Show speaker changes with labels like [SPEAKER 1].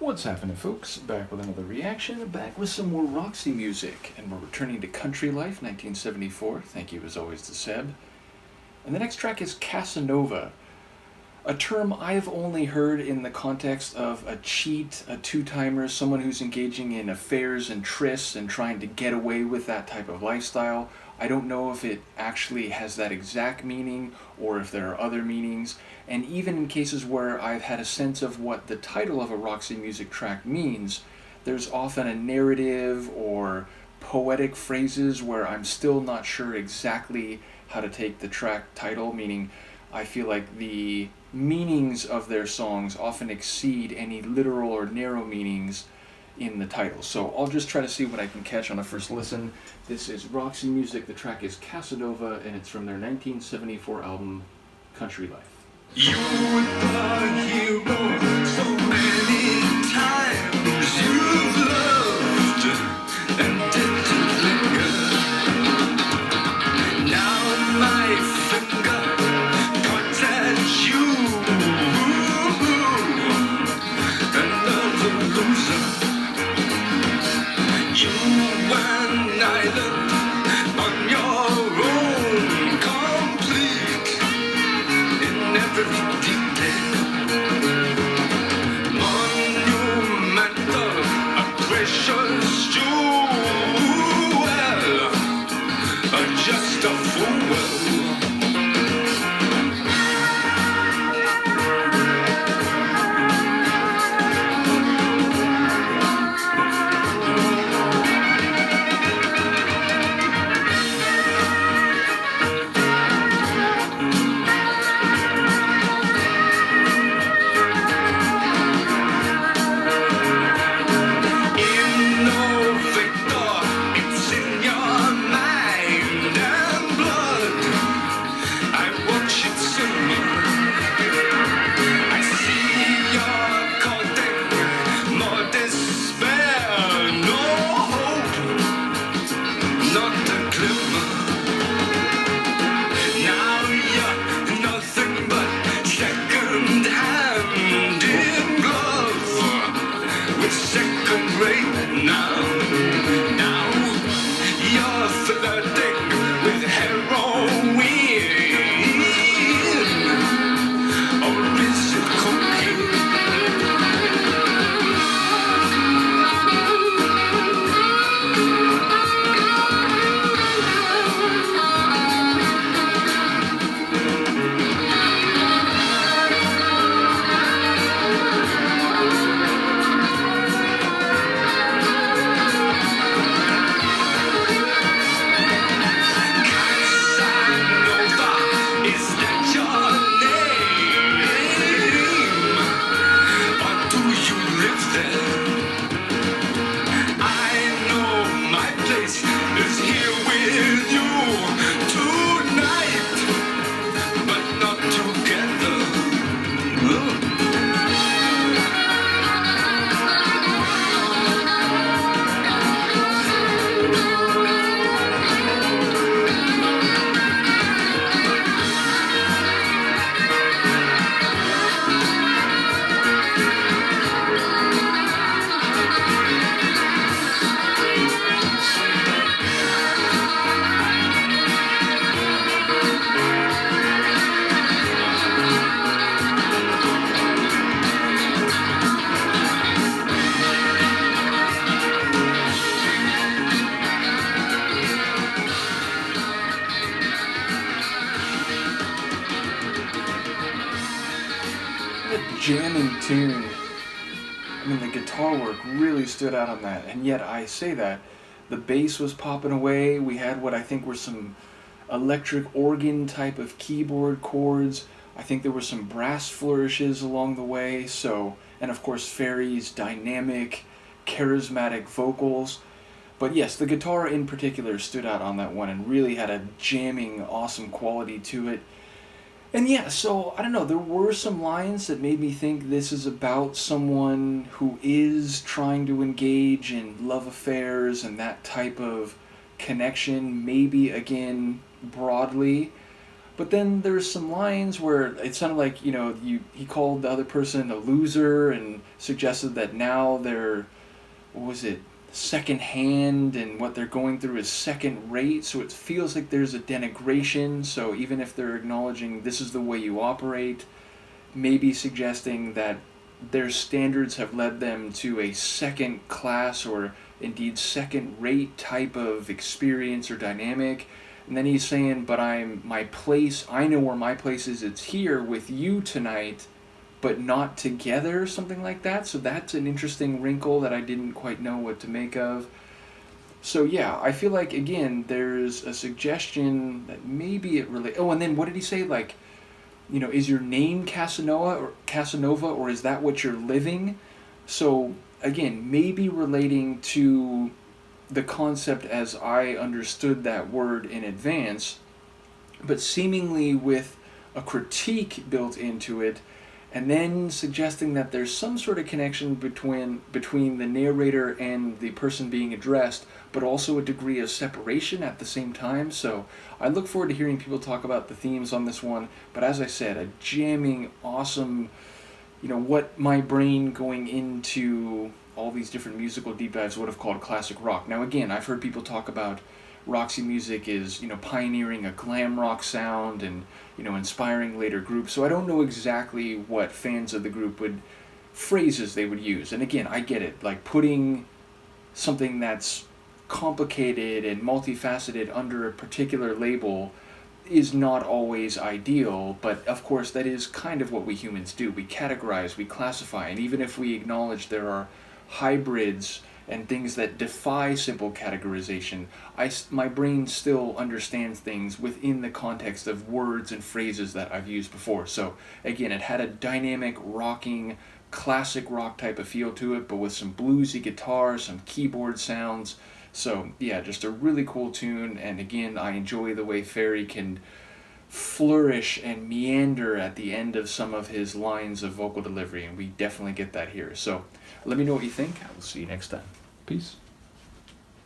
[SPEAKER 1] What's happening, folks? Back with another reaction, back with some more Roxy music, and we're returning to Country Life, 1974. Thank you, as always, to Seb. And the next track is Casanova, a term I've only heard in the context of a cheat, a two-timer, someone who's engaging in affairs and trysts and trying to get away with that type of lifestyle. I don't know if it actually has that exact meaning or if there are other meanings. And even in cases where I've had a sense of what the title of a Roxy music track means, there's often a narrative or poetic phrases where I'm still not sure exactly how to take the track title, meaning I feel like the meanings of their songs often exceed any literal or narrow meanings in the title. So I'll just try to see what I can catch on a first listen. This is Roxy music, the track is Casanova, and it's from their 1974 album, Country Life.
[SPEAKER 2] You were the hero so many times. You've loved and didn't linger. Now my finger points at you. Another loser. You an island on your own, complete in every detail. Monumental, a precious jewel, just a fool.
[SPEAKER 1] Jamming tune. I mean, the guitar work really stood out on that, and yet I say that the bass was popping away. We had what I think were some electric organ type of keyboard chords. I think there were some brass flourishes along the way. So, and of course Ferry's dynamic, charismatic vocals. But yes, the guitar in particular stood out on that one and really had a jamming, awesome quality to it. And yeah, so, I don't know, there were some lines that made me think this is about someone who is trying to engage in love affairs and that type of connection, maybe, again, broadly. But then there's some lines where it sounded like, he called the other person a loser and suggested that now they're, what was it, second hand, and what they're going through is second rate. So it feels like there's a denigration. So even if they're acknowledging this is the way you operate, maybe suggesting that their standards have led them to a second class or indeed second rate type of experience or dynamic. And then he's saying, but I know where my place is, it's here with you tonight, but not together, something like that. So that's an interesting wrinkle that I didn't quite know what to make of. So yeah, I feel like, again, there's a suggestion that maybe it really... Oh, and then what did he say? Like, is your name Casanova, or is that what you're living? So again, maybe relating to the concept as I understood that word in advance, but seemingly with a critique built into it, and then suggesting that there's some sort of connection between the narrator and the person being addressed, but also a degree of separation at the same time. So I look forward to hearing people talk about the themes on this one, but as I said, a jamming, awesome, what my brain going into all these different musical deep dives would have called classic rock. Now again, I've heard people talk about Roxy Music is, pioneering a glam rock sound and, inspiring later groups. So I don't know exactly what fans of the group phrases they would use. And again, I get it. Like, putting something that's complicated and multifaceted under a particular label is not always ideal, but of course that is kind of what we humans do. We categorize, we classify, and even if we acknowledge there are hybrids and things that defy simple categorization, my brain still understands things within the context of words and phrases that I've used before. So again, it had a dynamic, rocking, classic rock type of feel to it, but with some bluesy guitar, some keyboard sounds. So yeah, just a really cool tune, and again, I enjoy the way Ferry can flourish and meander at the end of some of his lines of vocal delivery, and we definitely get that here. So let me know what you think. I will see you next time. Peace.